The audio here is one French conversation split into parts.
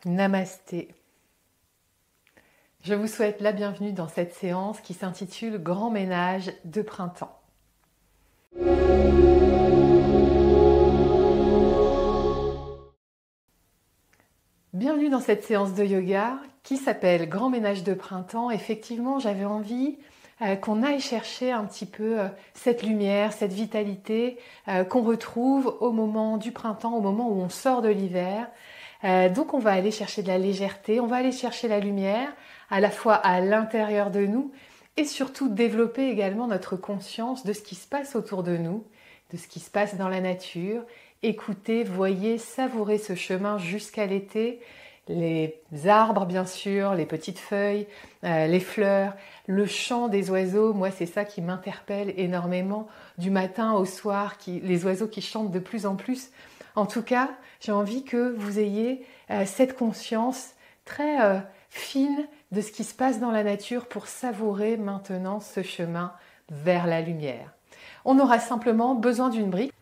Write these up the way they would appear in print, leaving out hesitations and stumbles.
Namasté. Je vous souhaite la bienvenue dans cette séance qui s'intitule Grand ménage de printemps. Bienvenue dans cette séance de yoga qui s'appelle Grand ménage de printemps. Effectivement, j'avais envie qu'on aille chercher un petit peu cette lumière, cette vitalité qu'on retrouve au moment du printemps, au moment où on sort de l'hiver. Donc on va aller chercher de la légèreté, on va aller chercher la lumière à la fois à l'intérieur de nous et surtout développer également notre conscience de ce qui se passe autour de nous, de ce qui se passe dans la nature. Écoutez, voyez, savourez ce chemin jusqu'à l'été. Les arbres bien sûr, les petites feuilles, les fleurs, le chant des oiseaux, moi c'est ça qui m'interpelle énormément du matin au soir, les oiseaux qui chantent de plus en plus. En tout cas, j'ai envie que vous ayez cette conscience très fine de ce qui se passe dans la nature pour savourer maintenant ce chemin vers la lumière. On aura simplement besoin d'une brique.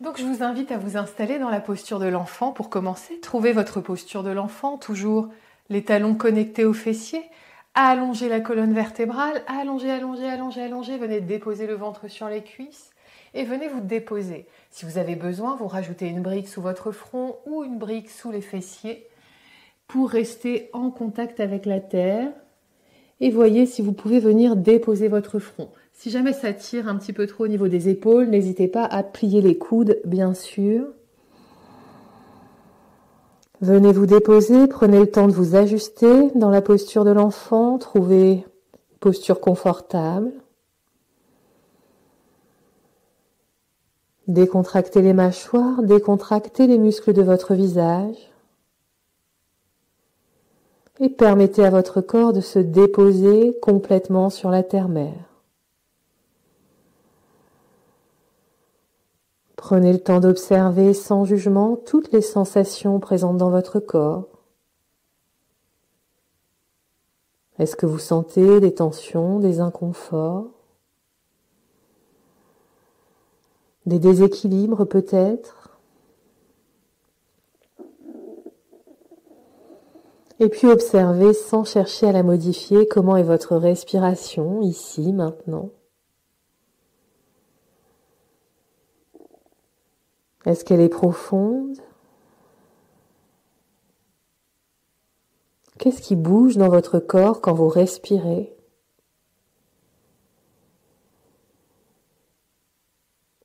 Donc je vous invite à vous installer dans la posture de l'enfant pour commencer. Trouvez votre posture de l'enfant, toujours les talons connectés aux fessiers. Allongez la colonne vertébrale, allongez, venez déposer le ventre sur les cuisses. Et venez vous déposer. Si vous avez besoin, vous rajoutez une brique sous votre front ou une brique sous les fessiers pour rester en contact avec la terre. Et voyez si vous pouvez venir déposer votre front. Si jamais ça tire un petit peu trop au niveau des épaules, n'hésitez pas à plier les coudes, bien sûr. Venez vous déposer, prenez le temps de vous ajuster dans la posture de l'enfant, trouvez une posture confortable. Décontractez les mâchoires, décontractez les muscles de votre visage et permettez à votre corps de se déposer complètement sur la terre-mère. Prenez le temps d'observer sans jugement toutes les sensations présentes dans votre corps. Est-ce que vous sentez des tensions, des inconforts, des déséquilibres peut-être? Et puis observez sans chercher à la modifier comment est votre respiration ici, maintenant. Est-ce qu'elle est profonde? Qu'est-ce qui bouge dans votre corps quand vous respirez?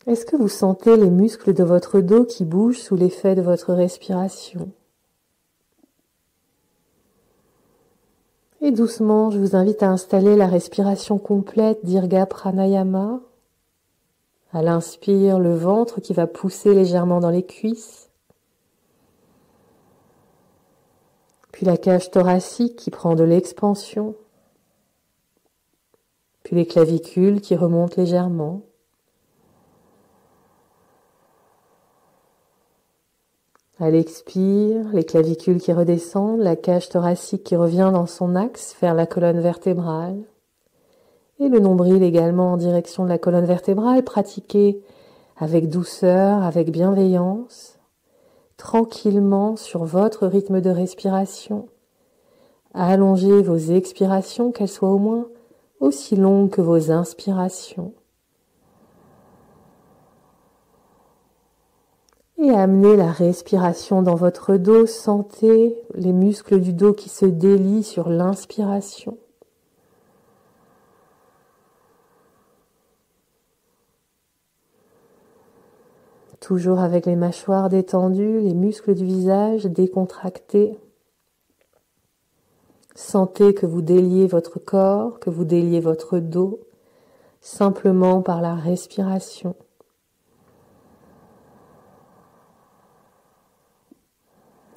Est-ce que vous sentez les muscles de votre dos qui bougent sous l'effet de votre respiration? Et doucement, je vous invite à installer la respiration complète d'Irga Pranayama. À l'inspire, le ventre qui va pousser légèrement dans les cuisses. Puis la cage thoracique qui prend de l'expansion. Puis les clavicules qui remontent légèrement. À l'expire, les clavicules qui redescendent, la cage thoracique qui revient dans son axe vers la colonne vertébrale. Et le nombril également en direction de la colonne vertébrale, pratiquez avec douceur, avec bienveillance, tranquillement sur votre rythme de respiration. Allongez vos expirations, qu'elles soient au moins aussi longues que vos inspirations. Et amenez la respiration dans votre dos, sentez les muscles du dos qui se délient sur l'inspiration. Toujours avec les mâchoires détendues, les muscles du visage décontractés. Sentez que vous déliez votre corps, que vous déliez votre dos, simplement par la respiration.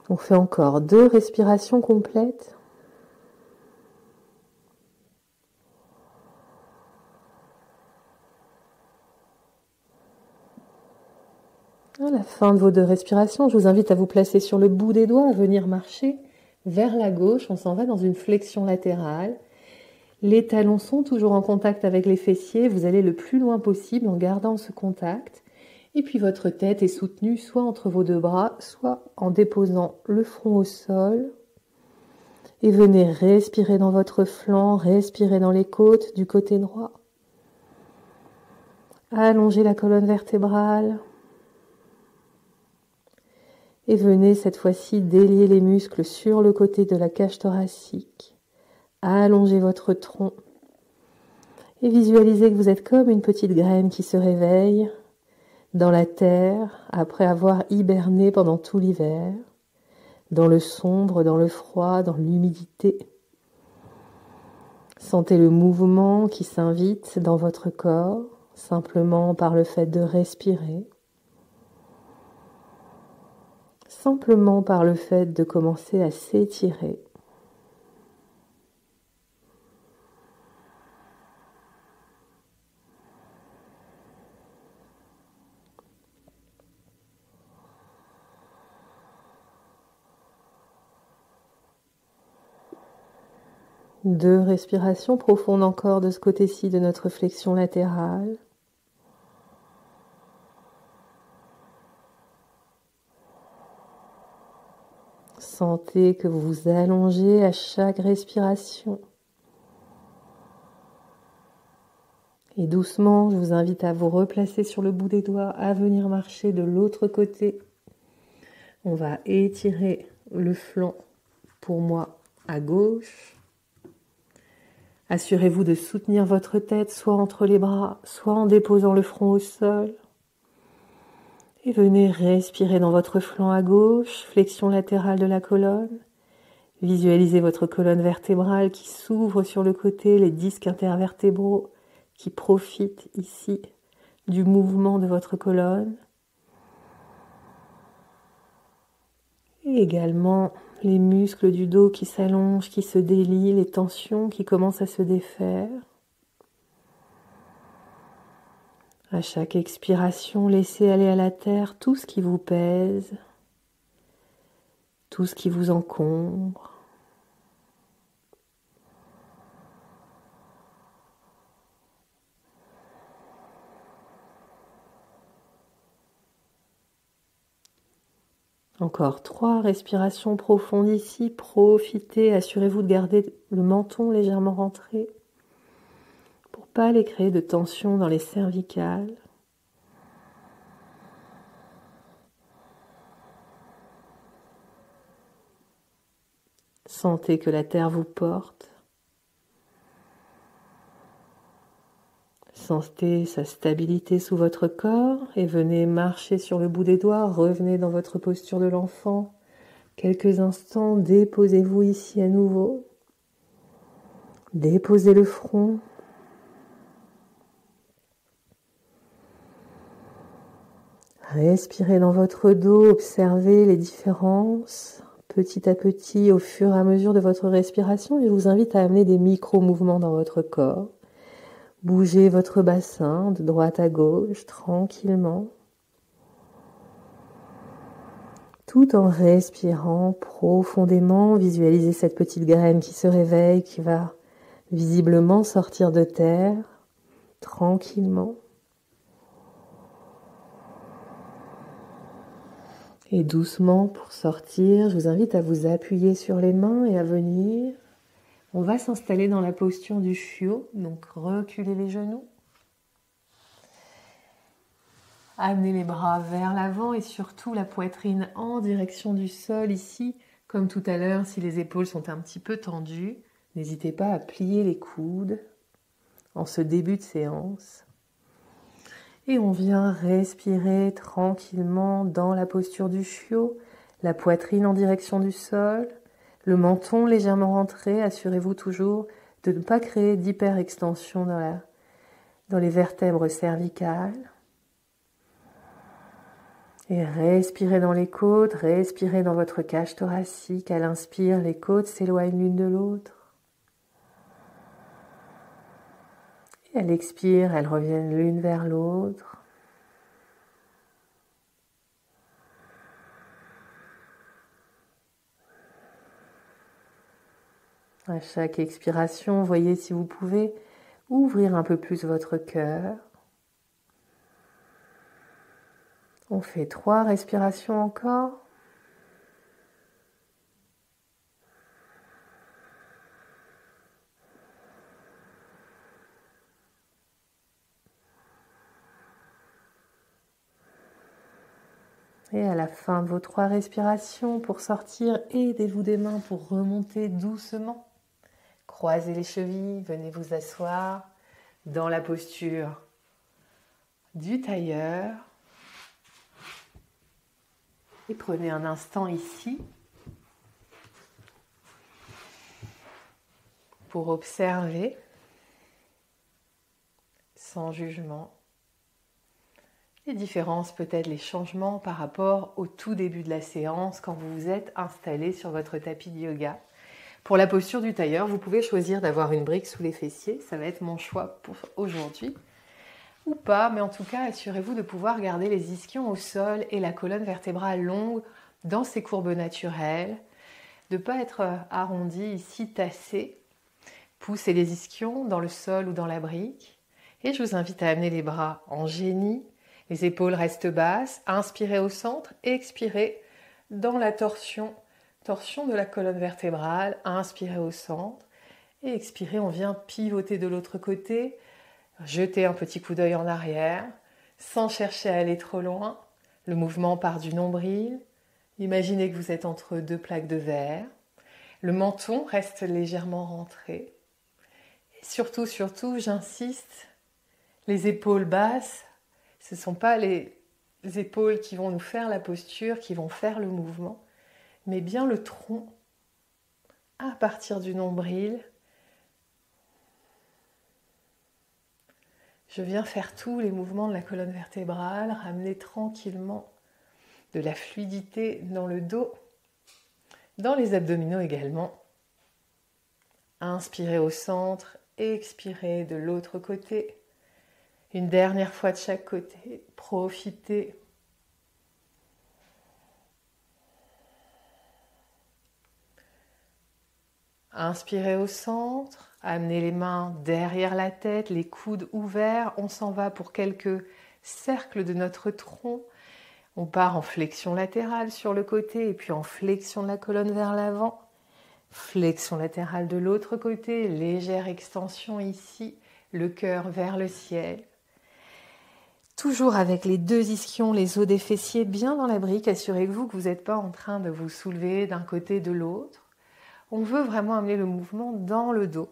On fait encore 2 respirations complètes. À la fin de vos 2 respirations, je vous invite à vous placer sur le bout des doigts, à venir marcher vers la gauche. On s'en va dans une flexion latérale. Les talons sont toujours en contact avec les fessiers. Vous allez le plus loin possible en gardant ce contact. Et puis votre tête est soutenue soit entre vos deux bras, soit en déposant le front au sol. Et venez respirer dans votre flanc, respirer dans les côtes du côté droit. Allongez la colonne vertébrale. Et venez cette fois-ci délier les muscles sur le côté de la cage thoracique. Allongez votre tronc. Et visualisez que vous êtes comme une petite graine qui se réveille dans la terre après avoir hiberné pendant tout l'hiver, dans le sombre, dans le froid, dans l'humidité. Sentez le mouvement qui s'invite dans votre corps, simplement par le fait de respirer, simplement par le fait de commencer à s'étirer. Deux respirations profondes encore de ce côté-ci de notre flexion latérale. Sentez que vous vous allongez à chaque respiration. Et doucement, je vous invite à vous replacer sur le bout des doigts, à venir marcher de l'autre côté. On va étirer le flanc, pour moi, à gauche. Assurez-vous de soutenir votre tête, soit entre les bras, soit en déposant le front au sol. Et venez respirer dans votre flanc à gauche, flexion latérale de la colonne. Visualisez votre colonne vertébrale qui s'ouvre sur le côté, les disques intervertébraux qui profitent ici du mouvement de votre colonne. Et également les muscles du dos qui s'allongent, qui se délient, les tensions qui commencent à se défaire. À chaque expiration, laissez aller à la terre tout ce qui vous pèse, tout ce qui vous encombre. Encore 3 respirations profondes ici. Profitez, assurez-vous de garder le menton légèrement rentré pour ne pas aller créer de tension dans les cervicales. Sentez que la terre vous porte. Sentez sa stabilité sous votre corps et venez marcher sur le bout des doigts. Revenez dans votre posture de l'enfant. Quelques instants, déposez-vous ici à nouveau. Déposez le front. Respirez dans votre dos, observez les différences petit à petit au fur et à mesure de votre respiration et je vous invite à amener des micro-mouvements dans votre corps. Bougez votre bassin de droite à gauche tranquillement, tout en respirant profondément. Visualisez cette petite graine qui se réveille, qui va visiblement sortir de terre tranquillement. Et doucement, pour sortir, je vous invite à vous appuyer sur les mains et à venir. On va s'installer dans la posture du chiot, donc reculez les genoux. Amenez les bras vers l'avant et surtout la poitrine en direction du sol ici. Comme tout à l'heure, si les épaules sont un petit peu tendues, n'hésitez pas à plier les coudes en ce début de séance. Et on vient respirer tranquillement dans la posture du chiot, la poitrine en direction du sol, le menton légèrement rentré. Assurez-vous toujours de ne pas créer d'hyperextension dans les vertèbres cervicales. Et respirez dans les côtes, respirez dans votre cage thoracique. À l'inspire, les côtes s'éloignent l'une de l'autre. Et à l'expire, elles reviennent l'une vers l'autre. À chaque expiration, voyez si vous pouvez ouvrir un peu plus votre cœur. On fait 3 respirations encore. Et à la fin de vos 3 respirations, pour sortir, aidez-vous des mains pour remonter doucement. Croisez les chevilles, venez vous asseoir dans la posture du tailleur. Et prenez un instant ici pour observer, sans jugement, les différences, peut-être les changements par rapport au tout début de la séance quand vous vous êtes installé sur votre tapis de yoga. Pour la posture du tailleur, vous pouvez choisir d'avoir une brique sous les fessiers, ça va être mon choix pour aujourd'hui, ou pas, mais en tout cas, assurez-vous de pouvoir garder les ischions au sol et la colonne vertébrale longue dans ses courbes naturelles, de ne pas être arrondi ici, tassé. Poussez les ischions dans le sol ou dans la brique, et je vous invite à amener les bras en génie. Les épaules restent basses, inspirez au centre, expirez dans la torsion de la colonne vertébrale, inspirez au centre et expirez, on vient pivoter de l'autre côté, jetez un petit coup d'œil en arrière, sans chercher à aller trop loin. Le mouvement part du nombril, imaginez que vous êtes entre 2 plaques de verre, le menton reste légèrement rentré. Et surtout, j'insiste, les épaules basses, ce ne sont pas les épaules qui vont nous faire la posture, qui vont faire le mouvement, mais bien le tronc à partir du nombril. Je viens faire tous les mouvements de la colonne vertébrale, ramener tranquillement de la fluidité dans le dos, dans les abdominaux également. Inspirez au centre, expirez de l'autre côté. Une dernière fois de chaque côté, profitez. Inspirez au centre, amenez les mains derrière la tête, les coudes ouverts. On s'en va pour quelques cercles de notre tronc. On part en flexion latérale sur le côté et puis en flexion de la colonne vers l'avant. Flexion latérale de l'autre côté, légère extension ici, le cœur vers le ciel. Toujours avec les 2 ischions, les os des fessiers bien dans la brique. Assurez-vous que vous n'êtes pas en train de vous soulever d'un côté de l'autre. On veut vraiment amener le mouvement dans le dos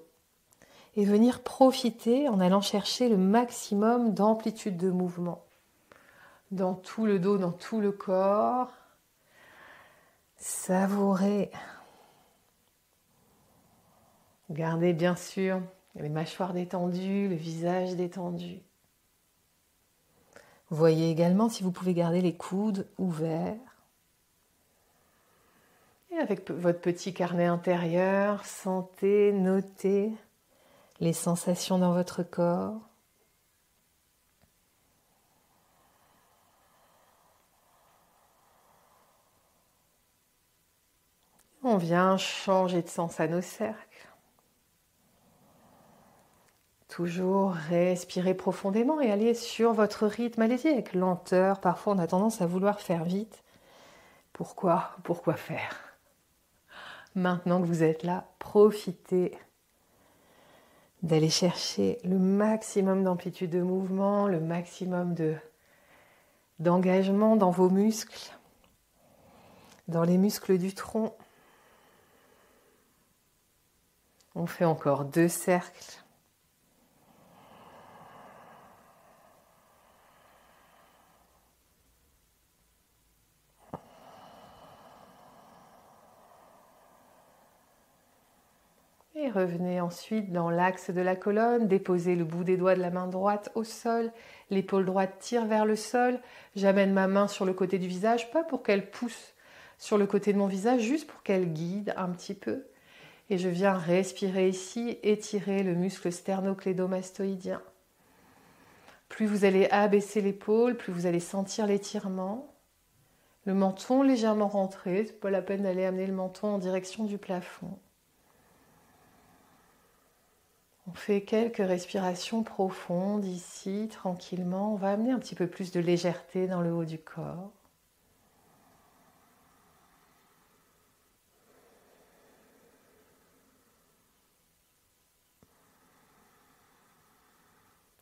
et venir profiter en allant chercher le maximum d'amplitude de mouvement dans tout le dos, dans tout le corps. Savourez. Gardez bien sûr les mâchoires détendues, le visage détendu. Voyez également si vous pouvez garder les coudes ouverts. Et avec votre petit carnet intérieur, sentez, notez les sensations dans votre corps. On vient changer de sens à nos cercles. Toujours respirer profondément et aller sur votre rythme. Allez-y avec lenteur. Parfois, on a tendance à vouloir faire vite. Pourquoi faire? Maintenant que vous êtes là, profitez d'aller chercher le maximum d'amplitude de mouvement, le maximum d'engagement dans vos muscles, dans les muscles du tronc. On fait encore 2 cercles. Et revenez ensuite dans l'axe de la colonne, déposez le bout des doigts de la main droite au sol, l'épaule droite tire vers le sol, j'amène ma main sur le côté du visage, pas pour qu'elle pousse sur le côté de mon visage, juste pour qu'elle guide un petit peu. Et je viens respirer ici, étirer le muscle sternoclédomastoïdien. Plus vous allez abaisser l'épaule, plus vous allez sentir l'étirement. Le menton légèrement rentré, c'est pas la peine d'aller amener le menton en direction du plafond. On On fait quelques respirations profondes ici, tranquillement. On va amener un petit peu plus de légèreté dans le haut du corps.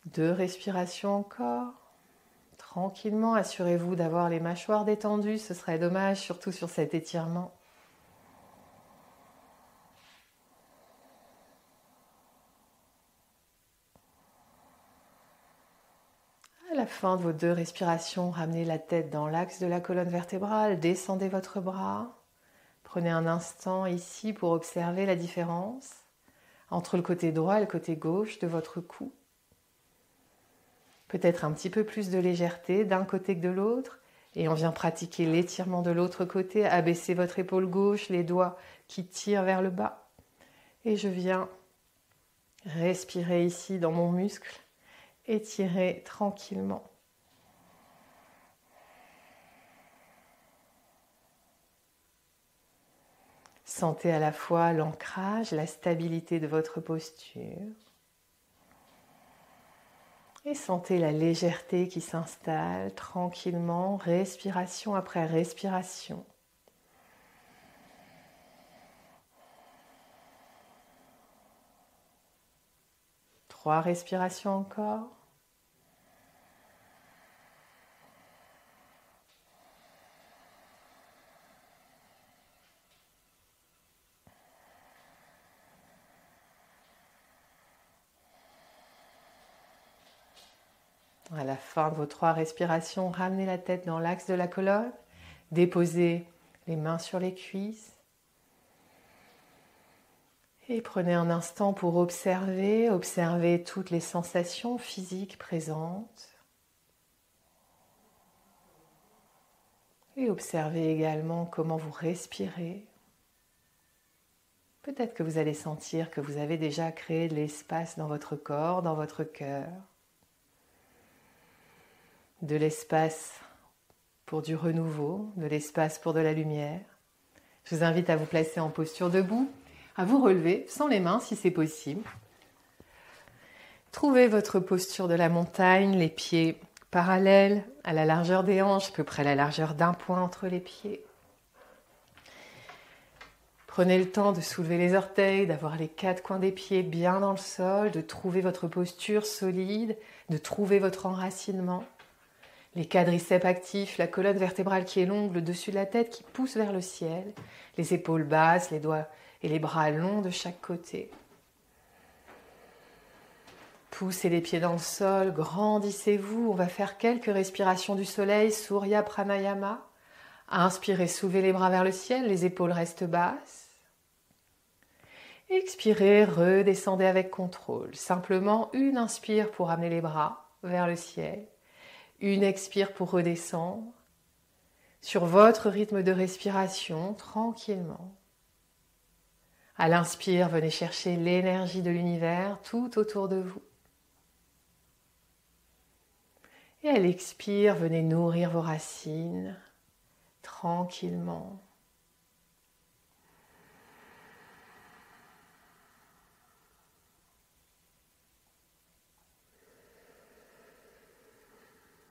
Deux respirations encore. Tranquillement, assurez-vous d'avoir les mâchoires détendues. Ce serait dommage, surtout sur cet étirement. À la fin de vos deux respirations, ramenez la tête dans l'axe de la colonne vertébrale, descendez votre bras. Prenez un instant ici pour observer la différence entre le côté droit et le côté gauche de votre cou. Peut-être un petit peu plus de légèreté d'un côté que de l'autre. Et on vient pratiquer l'étirement de l'autre côté. Abaissez votre épaule gauche, les doigts qui tirent vers le bas. Et je viens respirer ici dans mon muscle. Étirer tranquillement. Sentez à la fois l'ancrage, la stabilité de votre posture. Et sentez la légèreté qui s'installe tranquillement, respiration après respiration. Trois respirations encore. À la fin de vos trois respirations, ramenez la tête dans l'axe de la colonne, déposez les mains sur les cuisses et prenez un instant pour observer toutes les sensations physiques présentes et observez également comment vous respirez. Peut-être que vous allez sentir que vous avez déjà créé de l'espace dans votre corps, dans votre cœur. De l'espace pour du renouveau, de l'espace pour de la lumière. Je vous invite à vous placer en posture debout, à vous relever sans les mains si c'est possible. Trouvez votre posture de la montagne, les pieds parallèles à la largeur des hanches, à peu près la largeur d'un point entre les pieds. Prenez le temps de soulever les orteils, d'avoir les quatre coins des pieds bien dans le sol, de trouver votre posture solide, de trouver votre enracinement. Les quadriceps actifs, la colonne vertébrale qui est longue, le dessus de la tête qui pousse vers le ciel, les épaules basses, les doigts et les bras longs de chaque côté. Poussez les pieds dans le sol, grandissez-vous. On va faire quelques respirations du soleil, Surya Pranayama. Inspirez, soulevez les bras vers le ciel, les épaules restent basses. Expirez, redescendez avec contrôle. Simplement une inspire pour amener les bras vers le ciel. Une expire pour redescendre. Sur votre rythme de respiration, tranquillement. À l'inspire, venez chercher l'énergie de l'univers tout autour de vous. Et à l'expire, venez nourrir vos racines tranquillement.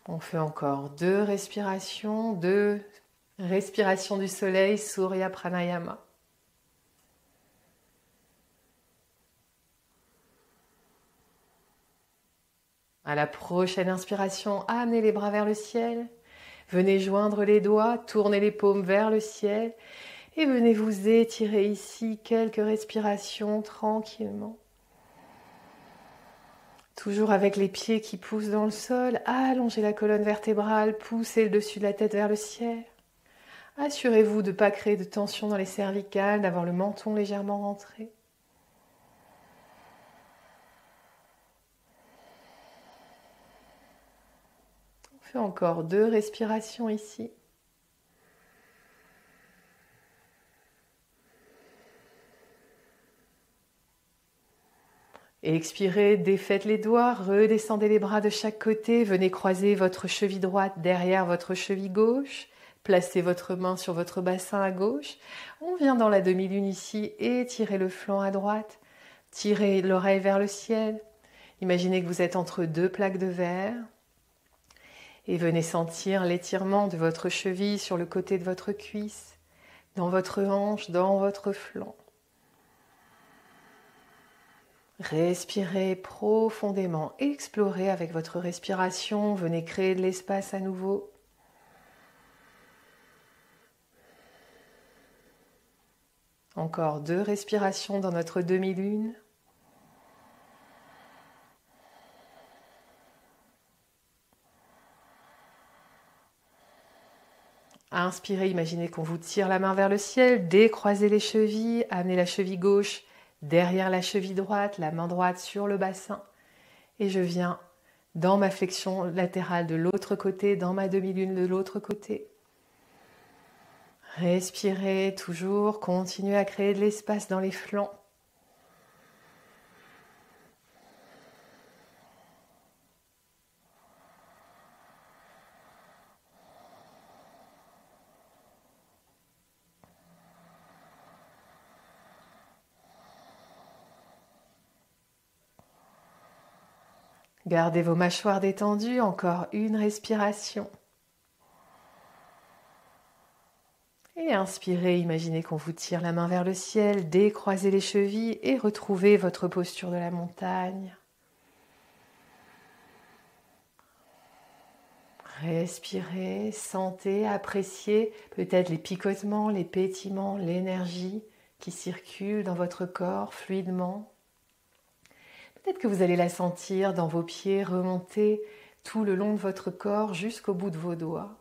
On fait encore deux respirations du soleil, Surya Pranayama. À la prochaine inspiration, amenez les bras vers le ciel. Venez joindre les doigts, tournez les paumes vers le ciel et venez vous étirer ici quelques respirations tranquillement. Toujours avec les pieds qui poussent dans le sol, allongez la colonne vertébrale, poussez le dessus de la tête vers le ciel. Assurez-vous de ne pas créer de tension dans les cervicales, d'avoir le menton légèrement rentré. On fait encore deux respirations ici. Et expirez, défaites les doigts, redescendez les bras de chaque côté, venez croiser votre cheville droite derrière votre cheville gauche, placez votre main sur votre bassin à gauche, on vient dans la demi-lune ici, étirez le flanc à droite, Tirez l'oreille vers le ciel. Imaginez que vous êtes entre deux plaques de verre. Et venez sentir l'étirement de votre cheville sur le côté de votre cuisse, dans votre hanche, dans votre flanc. Respirez profondément, explorez avec votre respiration, venez créer de l'espace à nouveau. Encore 2 respirations dans notre demi-lune. Inspirez, imaginez qu'on vous tire la main vers le ciel, décroisez les chevilles, amenez la cheville gauche derrière la cheville droite, la main droite sur le bassin. Et je viens dans ma flexion latérale de l'autre côté, dans ma demi-lune de l'autre côté. Respirez toujours, continuez à créer de l'espace dans les flancs. Gardez vos mâchoires détendues, encore une respiration. Et inspirez, imaginez qu'on vous tire la main vers le ciel, décroisez les chevilles et retrouvez votre posture de la montagne. Respirez, sentez, appréciez peut-être les picotements, les pétillements, l'énergie qui circule dans votre corps fluidement. Peut-être que vous allez la sentir dans vos pieds remonter tout le long de votre corps jusqu'au bout de vos doigts.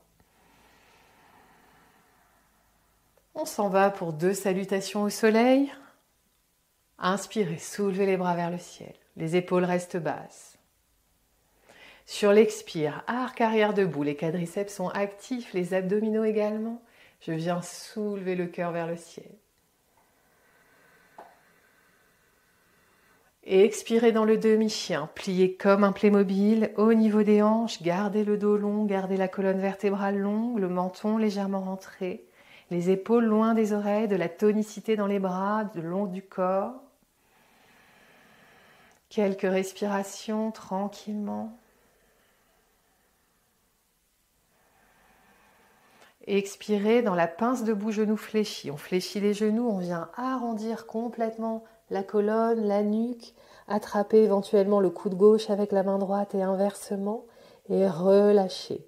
On s'en va pour 2 salutations au soleil. Inspirez, soulevez les bras vers le ciel. Les épaules restent basses. Sur l'expire, arc arrière debout. Les quadriceps sont actifs, les abdominaux également. Je viens soulever le cœur vers le ciel. Et expirez dans le demi-chien, pliez comme un Playmobil au niveau des hanches, gardez le dos long, gardez la colonne vertébrale longue, le menton légèrement rentré, les épaules loin des oreilles, de la tonicité dans les bras, le long du corps. Quelques respirations tranquillement. Expirez dans la pince debout, genoux fléchis. On fléchit les genoux, on vient arrondir complètement la colonne, la nuque, attraper éventuellement le coude gauche avec la main droite et inversement, et relâcher.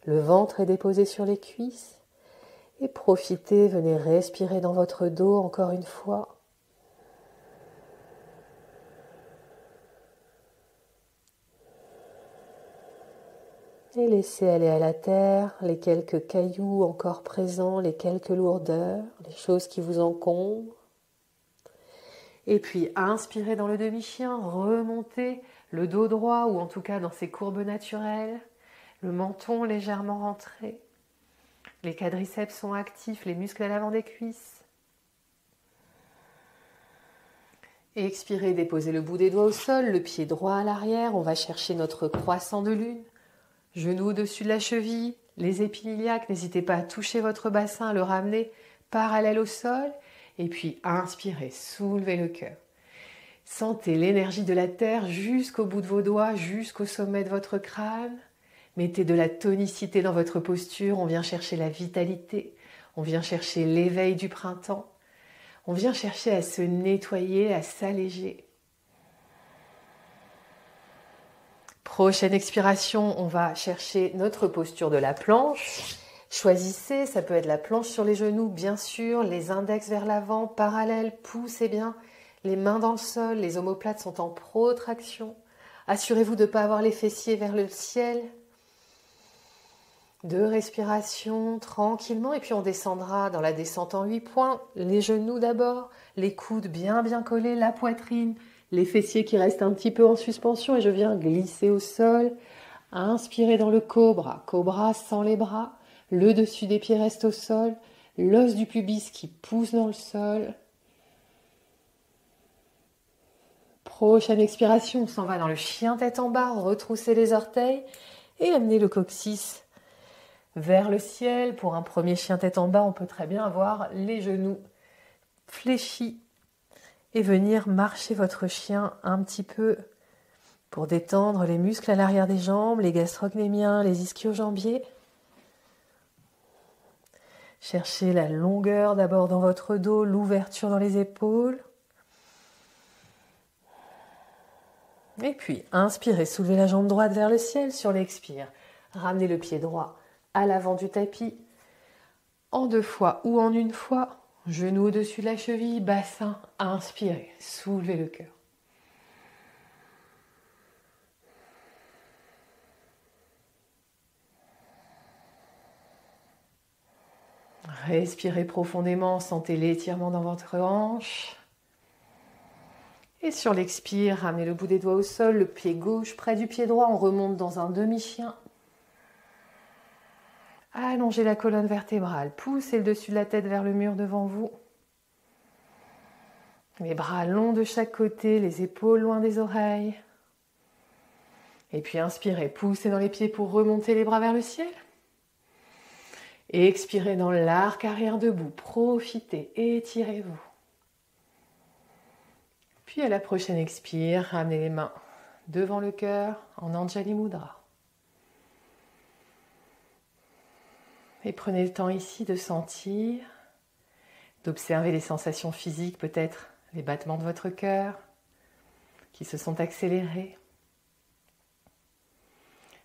Le ventre est déposé sur les cuisses, et profitez, venez respirer dans votre dos encore une fois. Et laissez aller à la terre les quelques cailloux encore présents, les quelques lourdeurs, les choses qui vous encombrent. Et puis, inspirez dans le demi-chien, remontez le dos droit ou en tout cas dans ses courbes naturelles, le menton légèrement rentré. Les quadriceps sont actifs, les muscles à l'avant des cuisses. Et expirez, déposez le bout des doigts au sol, le pied droit à l'arrière. On va chercher notre croissant de lune. Genoux au-dessus de la cheville, les épines iliaques. N'hésitez pas à toucher votre bassin, à le ramener parallèle au sol. Et puis, inspirez, soulevez le cœur. Sentez l'énergie de la terre jusqu'au bout de vos doigts, jusqu'au sommet de votre crâne. Mettez de la tonicité dans votre posture. On vient chercher la vitalité. On vient chercher l'éveil du printemps. On vient chercher à se nettoyer, à s'alléger. Prochaine expiration, on va chercher notre posture de la planche. Choisissez, ça peut être la planche sur les genoux, bien sûr, les index vers l'avant, parallèles, poussez bien, les mains dans le sol, les omoplates sont en protraction. Assurez-vous de ne pas avoir les fessiers vers le ciel. 2 respirations tranquillement et puis on descendra dans la descente en 8 points. Les genoux d'abord, les coudes bien collés, la poitrine, les fessiers qui restent un petit peu en suspension et je viens glisser au sol. Inspirez dans le cobra, cobra sans les bras. Le dessus des pieds reste au sol, l'os du pubis qui pousse dans le sol. Prochaine expiration, on s'en va dans le chien tête en bas, retroussez les orteils et amenez le coccyx vers le ciel. Pour un premier chien tête en bas, on peut très bien avoir les genoux fléchis Et venir marcher votre chien un petit peu pour détendre les muscles à l'arrière des jambes, les gastrocnémiens, les ischio-jambiers. Cherchez la longueur d'abord dans votre dos, l'ouverture dans les épaules. Et puis, inspirez, soulevez la jambe droite vers le ciel sur l'expire. Ramenez le pied droit à l'avant du tapis, en 2 fois ou en 1 fois. Genou au-dessus de la cheville, bassin, inspirez, soulevez le cœur. Respirez profondément, sentez l'étirement dans votre hanche. Et sur l'expire, ramenez le bout des doigts au sol, le pied gauche près du pied droit, on remonte dans un demi-chien. Allongez la colonne vertébrale, poussez le dessus de la tête vers le mur devant vous. Les bras longs de chaque côté, les épaules loin des oreilles. Et puis inspirez, poussez dans les pieds pour remonter les bras vers le ciel. Et expirez dans l'arc arrière debout, profitez, étirez-vous. Puis à la prochaine expire, ramenez les mains devant le cœur en Anjali Mudra. Et prenez le temps ici de sentir, d'observer les sensations physiques, peut-être les battements de votre cœur qui se sont accélérés.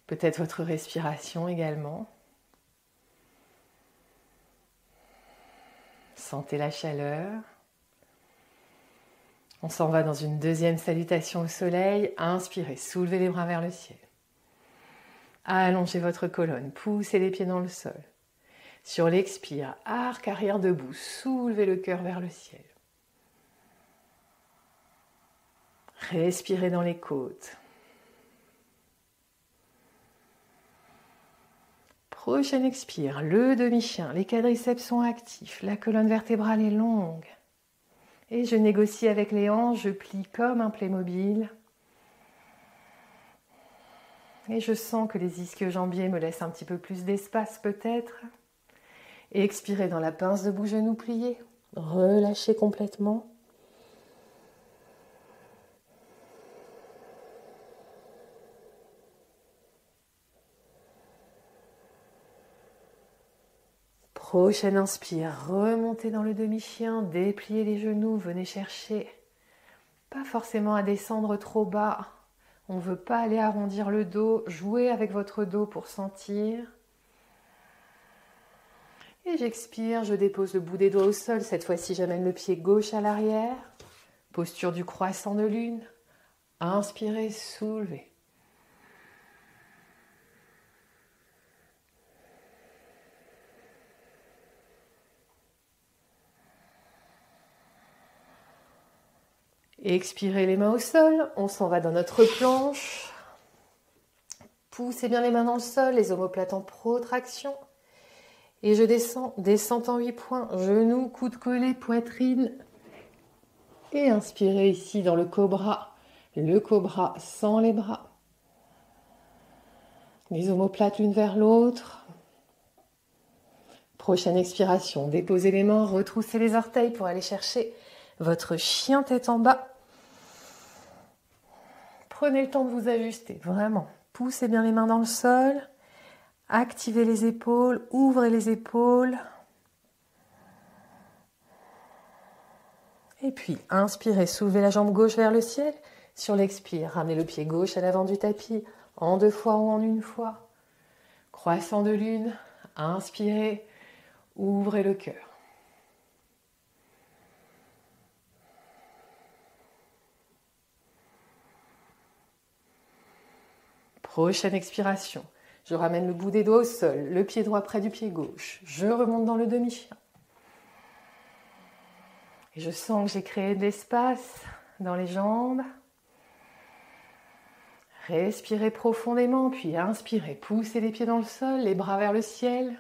Peut-être votre respiration également. Sentez la chaleur. On s'en va dans une deuxième salutation au soleil. Inspirez, soulevez les bras vers le ciel. Allongez votre colonne, poussez les pieds dans le sol. Sur l'expire, arc arrière debout, soulevez le cœur vers le ciel. Respirez dans les côtes. Prochaine expire, le demi-chien, les quadriceps sont actifs, la colonne vertébrale est longue. Et je négocie avec les hanches, je plie comme un Playmobil. Et je sens que les ischio-jambiers me laissent un petit peu plus d'espace peut-être. Et expirez dans la pince debout, genou plié. Relâchez complètement. Prochaine inspire, remontez dans le demi-chien, dépliez les genoux, venez chercher. Pas forcément à descendre trop bas. On ne veut pas aller arrondir le dos, jouez avec votre dos pour sentir. Et j'expire, je dépose le bout des doigts au sol. Cette fois-ci, j'amène le pied gauche à l'arrière. Posture du croissant de lune. Inspirez, soulevez. Expirez les mains au sol. On s'en va dans notre planche. Poussez bien les mains dans le sol, les omoplates en protraction. Et je descends, descente en 8 points, genoux, coude collé, poitrine. Et inspirez ici dans le cobra sans les bras. Les omoplates l'une vers l'autre. Prochaine expiration, déposez les mains, retroussez les orteils pour aller chercher votre chien tête en bas. Prenez le temps de vous ajuster, vraiment. Poussez bien les mains dans le sol. Activez les épaules, ouvrez les épaules. Et puis, inspirez, soulevez la jambe gauche vers le ciel. Sur l'expire, ramenez le pied gauche à l'avant du tapis, en 2 fois ou en 1 fois. Croissant de lune, inspirez, ouvrez le cœur. Prochaine expiration. Je ramène le bout des doigts au sol, le pied droit près du pied gauche. Je remonte dans le demi-chien. Et je sens que j'ai créé de l'espace dans les jambes. Respirez profondément, puis inspirez. Poussez les pieds dans le sol, les bras vers le ciel.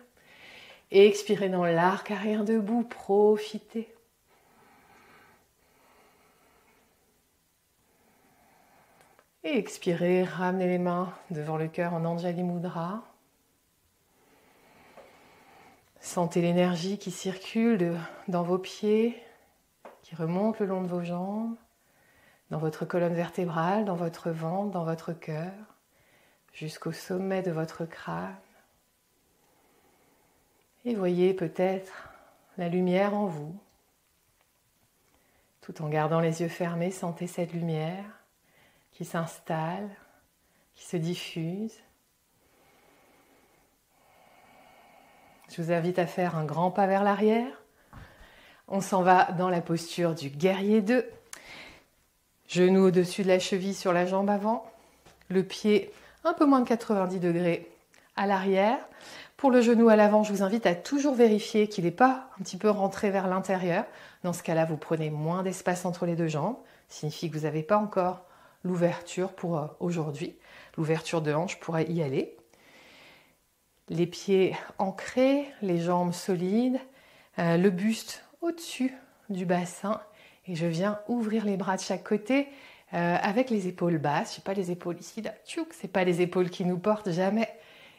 Et expirez dans l'arc arrière debout, profitez. Et expirez, ramenez les mains devant le cœur en Anjali Mudra. Sentez l'énergie qui circule dans vos pieds, qui qui remonte le long de vos jambes, dans votre colonne vertébrale, dans votre ventre, dans votre cœur, jusqu'au sommet de votre crâne. Et voyez peut-être la lumière en vous. Tout en gardant les yeux fermés, sentez cette lumière qui s'installe, qui se diffuse. Je vous invite à faire un grand pas vers l'arrière. On s'en va dans la posture du guerrier 2. Genoux au-dessus de la cheville sur la jambe avant. Le pied un peu moins de 90 degrés à l'arrière. Pour le genou à l'avant, je vous invite à toujours vérifier qu'il n'est pas un petit peu rentré vers l'intérieur. Dans ce cas-là, vous prenez moins d'espace entre les deux jambes. Ça signifie que vous n'avez pas encore l'ouverture pour aujourd'hui. L'ouverture de hanche pourrait y aller. Les pieds ancrés, les jambes solides, le buste au-dessus du bassin. Et je viens ouvrir les bras de chaque côté avec les épaules basses. Je n'ai pas les épaules ici, là. Tchouk, c'est pas les épaules qui nous portent, jamais.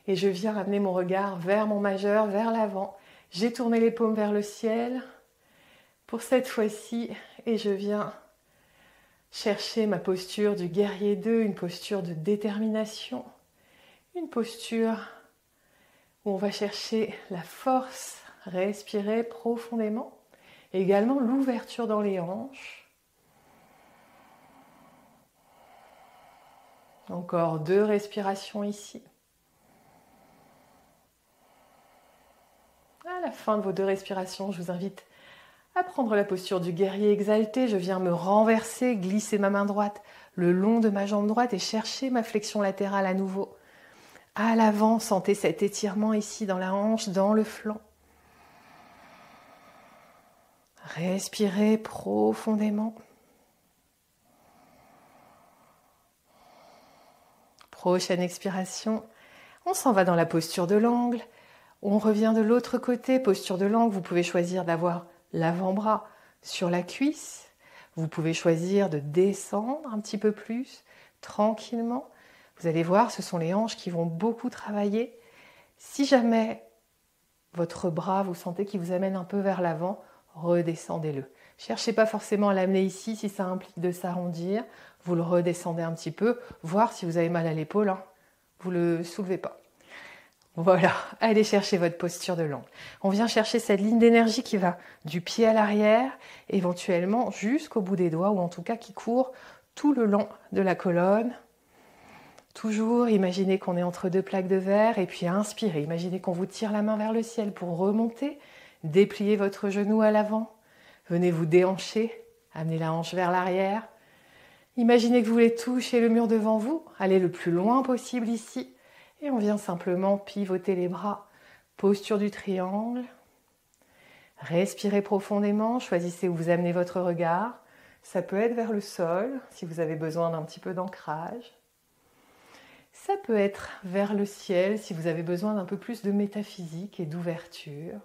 Et je viens amener mon regard vers mon majeur, vers l'avant. J'ai tourné les paumes vers le ciel pour cette fois-ci. Et je viens chercher ma posture du guerrier 2, une posture de détermination. Une posture où on va chercher la force, respirer profondément. Et également l'ouverture dans les hanches. Encore 2 respirations ici. À la fin de vos 2 respirations, je vous invite à prendre la posture du guerrier exalté. Je viens me renverser, glisser ma main droite le long de ma jambe droite et chercher ma flexion latérale à nouveau. À l'avant, sentez cet étirement ici dans la hanche, dans le flanc. Respirez profondément. Prochaine expiration, on s'en va dans la posture de l'angle. On revient de l'autre côté, posture de l'angle. Vous pouvez choisir d'avoir l'avant-bras sur la cuisse. Vous pouvez choisir de descendre un petit peu plus, tranquillement. Vous allez voir, ce sont les hanches qui vont beaucoup travailler. Si jamais votre bras, vous sentez qu'il vous amène un peu vers l'avant, redescendez-le. Cherchez pas forcément à l'amener ici si ça implique de s'arrondir. Vous le redescendez un petit peu, voir si vous avez mal à l'épaule. Hein. Vous ne le soulevez pas. Voilà, allez chercher votre posture de l'angle. On vient chercher cette ligne d'énergie qui va du pied à l'arrière, éventuellement jusqu'au bout des doigts, ou en tout cas qui court tout le long de la colonne. Toujours, imaginez qu'on est entre 2 plaques de verre, et puis inspirez. Imaginez qu'on vous tire la main vers le ciel pour remonter. Dépliez votre genou à l'avant. Venez vous déhancher, amenez la hanche vers l'arrière. Imaginez que vous voulez toucher le mur devant vous. Allez le plus loin possible ici. Et on vient simplement pivoter les bras. Posture du triangle. Respirez profondément. Choisissez où vous amenez votre regard. Ça peut être vers le sol, si vous avez besoin d'un petit peu d'ancrage. Ça peut être vers le ciel, si vous avez besoin d'un peu plus de métaphysique et d'ouverture.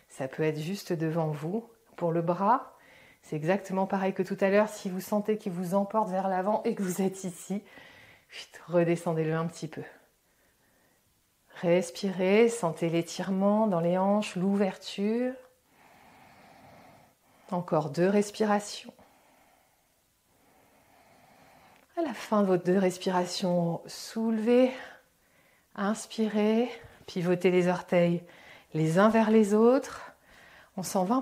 Ça peut être juste devant vous. Pour le bras, c'est exactement pareil que tout à l'heure. Si vous sentez qu'il vous emporte vers l'avant et que vous êtes ici, redescendez-le un petit peu. Respirez, sentez l'étirement dans les hanches, l'ouverture. Encore 2 respirations. À la fin de vos 2 respirations, soulevez, inspirez, pivotez les orteils les uns vers les autres. On s'en va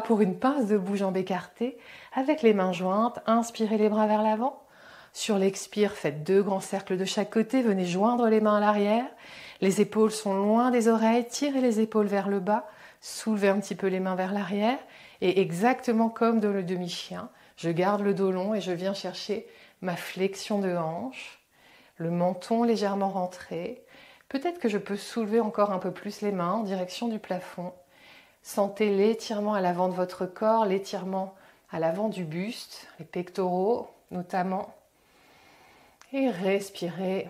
pour une pince debout, jambes écartées, avec les mains jointes. Inspirez les bras vers l'avant. Sur l'expire, faites 2 grands cercles de chaque côté. Venez joindre les mains à l'arrière. Les épaules sont loin des oreilles. Tirez les épaules vers le bas. Soulevez un petit peu les mains vers l'arrière. Et exactement comme dans le demi-chien, je garde le dos long et je viens chercher ma flexion de hanche. Le menton légèrement rentré. Peut-être que je peux soulever encore un peu plus les mains en direction du plafond. Sentez l'étirement à l'avant de votre corps, l'étirement à l'avant du buste, les pectoraux notamment. Et respirez.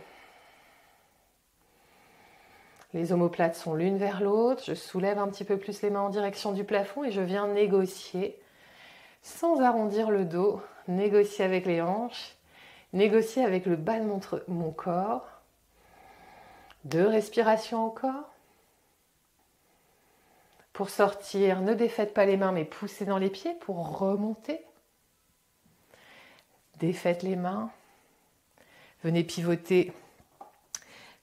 Les omoplates sont l'une vers l'autre. Je soulève un petit peu plus les mains en direction du plafond et je viens négocier sans arrondir le dos. Négocier avec les hanches. Négocier avec le bas de mon corps. 2 respirations encore. Pour sortir, ne défaites pas les mains, mais poussez dans les pieds pour remonter. Défaites les mains. Venez pivoter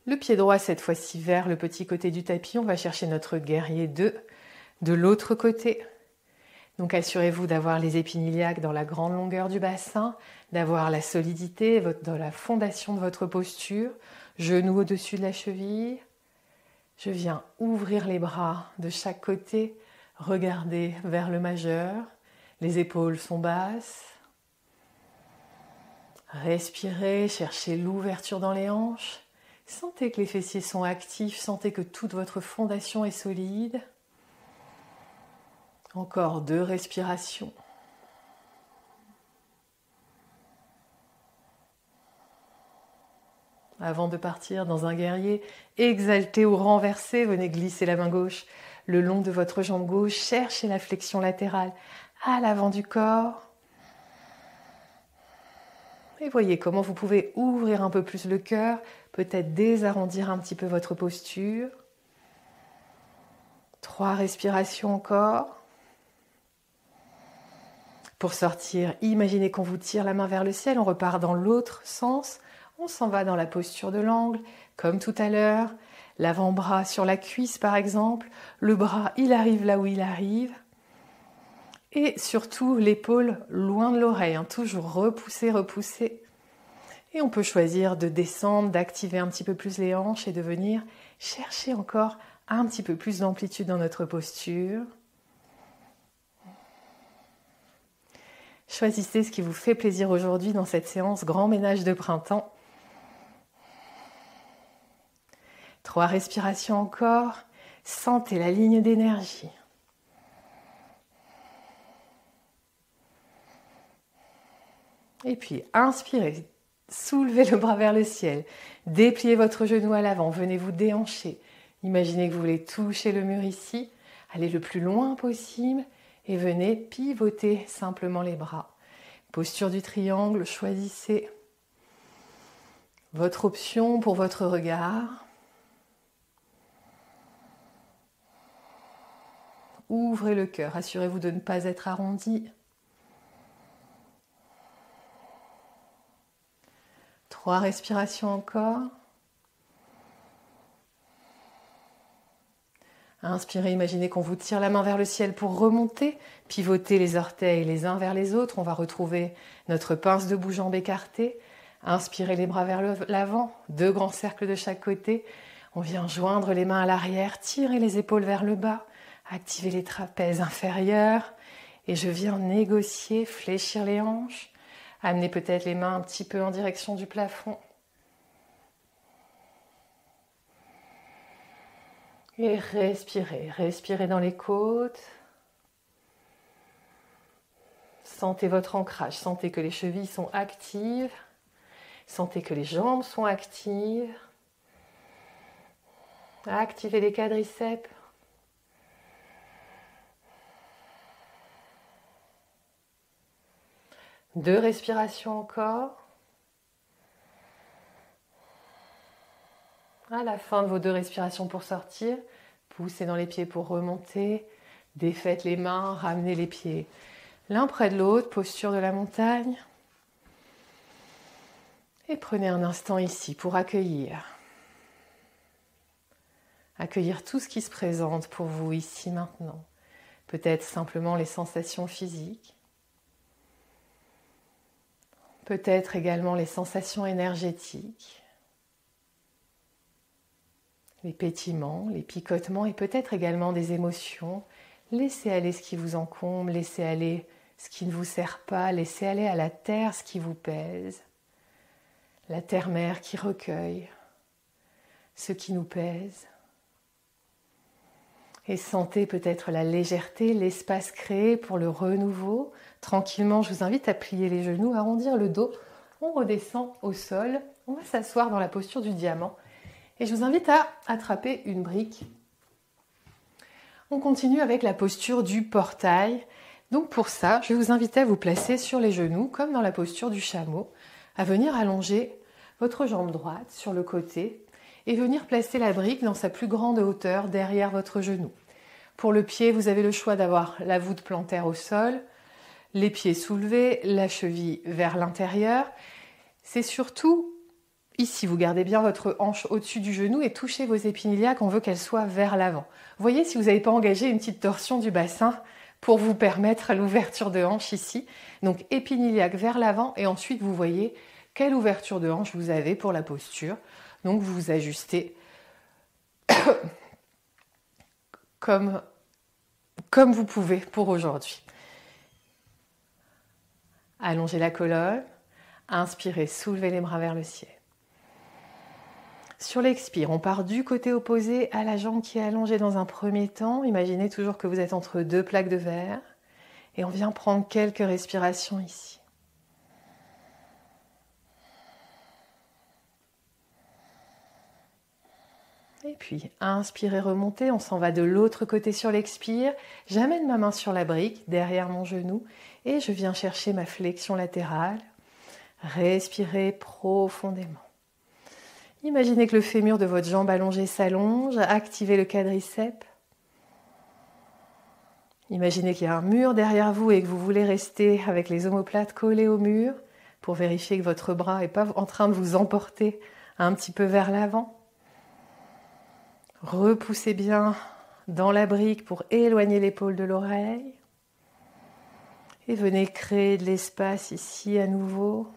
le pied droit cette fois-ci vers le petit côté du tapis. On va chercher notre guerrier 2 de l'autre côté. Donc assurez-vous d'avoir les épines iliaques dans la grande longueur du bassin, d'avoir la solidité dans la fondation de votre posture, genoux au-dessus de la cheville. Je viens ouvrir les bras de chaque côté, regardez vers le majeur, les épaules sont basses. Respirez, cherchez l'ouverture dans les hanches. Sentez que les fessiers sont actifs, sentez que toute votre fondation est solide. Encore 2 respirations. Avant de partir dans un guerrier exalté ou renversé, venez glisser la main gauche le long de votre jambe gauche, cherchez la flexion latérale à l'avant du corps. Et voyez comment vous pouvez ouvrir un peu plus le cœur, peut-être désarrondir un petit peu votre posture. 3 respirations encore. Pour sortir, imaginez qu'on vous tire la main vers le ciel, on repart dans l'autre sens. On s'en va dans la posture de l'angle, comme tout à l'heure. L'avant-bras sur la cuisse par exemple. Le bras, il arrive là où il arrive. Et surtout, l'épaule loin de l'oreille. Toujours repousser, repousser. Et on peut choisir de descendre, d'activer un petit peu plus les hanches et de venir chercher encore un petit peu plus d'amplitude dans notre posture. Choisissez ce qui vous fait plaisir aujourd'hui dans cette séance grand ménage de printemps. 3 respirations encore. Sentez la ligne d'énergie. Et puis, inspirez. Soulevez le bras vers le ciel. Dépliez votre genou à l'avant. Venez vous déhancher. Imaginez que vous voulez toucher le mur ici. Allez le plus loin possible. Et venez pivoter simplement les bras. Posture du triangle. Choisissez votre option pour votre regard. Ouvrez le cœur, assurez-vous de ne pas être arrondi. 3 respirations encore. Inspirez, imaginez qu'on vous tire la main vers le ciel pour remonter. Pivotez les orteils les uns vers les autres. On va retrouver notre pince debout, jambes écartées. Inspirez les bras vers l'avant. 2 grands cercles de chaque côté. On vient joindre les mains à l'arrière. Tirez les épaules vers le bas. Activez les trapèzes inférieurs et je viens négocier, fléchir les hanches, amener peut-être les mains un petit peu en direction du plafond. Et respirez, respirez dans les côtes. Sentez votre ancrage, sentez que les chevilles sont actives, sentez que les jambes sont actives. Activez les quadriceps. Deux respirations encore. À la fin de vos 2 respirations pour sortir, poussez dans les pieds pour remonter, défaites les mains, ramenez les pieds l'un près de l'autre, posture de la montagne. Et prenez un instant ici pour accueillir tout ce qui se présente pour vous ici maintenant. Peut-être simplement les sensations physiques. Peut-être également les sensations énergétiques, les pétillements, les picotements et peut-être également des émotions. Laissez aller ce qui vous encombre, laissez aller ce qui ne vous sert pas, laissez aller à la terre ce qui vous pèse, la terre-mère qui recueille ce qui nous pèse. Et sentez peut-être la légèreté, l'espace créé pour le renouveau. Tranquillement, je vous invite à plier les genoux, arrondir le dos. On redescend au sol. On va s'asseoir dans la posture du diamant. Et je vous invite à attraper une brique. On continue avec la posture du portail. Donc pour ça, je vais vous inviter à vous placer sur les genoux, comme dans la posture du chameau, à venir allonger votre jambe droite sur le côté et venir placer la brique dans sa plus grande hauteur derrière votre genou. Pour le pied, vous avez le choix d'avoir la voûte plantaire au sol, les pieds soulevés, la cheville vers l'intérieur. C'est surtout ici, vous gardez bien votre hanche au-dessus du genou et touchez vos épines iliaques, on veut qu'elles soient vers l'avant. Voyez si vous n'avez pas engagé une petite torsion du bassin pour vous permettre l'ouverture de hanche ici. Donc épines iliaques vers l'avant et ensuite vous voyez quelle ouverture de hanche vous avez pour la posture. Donc vous vous ajustez comme vous pouvez pour aujourd'hui. Allongez la colonne, inspirez, soulevez les bras vers le ciel. Sur l'expire, on part du côté opposé à la jambe qui est allongée dans un premier temps. Imaginez toujours que vous êtes entre deux plaques de verre et on vient prendre quelques respirations ici. Et puis, inspirez, remontez, on s'en va de l'autre côté sur l'expire. J'amène ma main sur la brique, derrière mon genou, et je viens chercher ma flexion latérale. Respirez profondément. Imaginez que le fémur de votre jambe allongée s'allonge, activez le quadriceps. Imaginez qu'il y a un mur derrière vous et que vous voulez rester avec les omoplates collées au mur pour vérifier que votre bras n'est pas en train de vous emporter un petit peu vers l'avant. Repoussez bien dans la brique pour éloigner l'épaule de l'oreille. Et venez créer de l'espace ici à nouveau.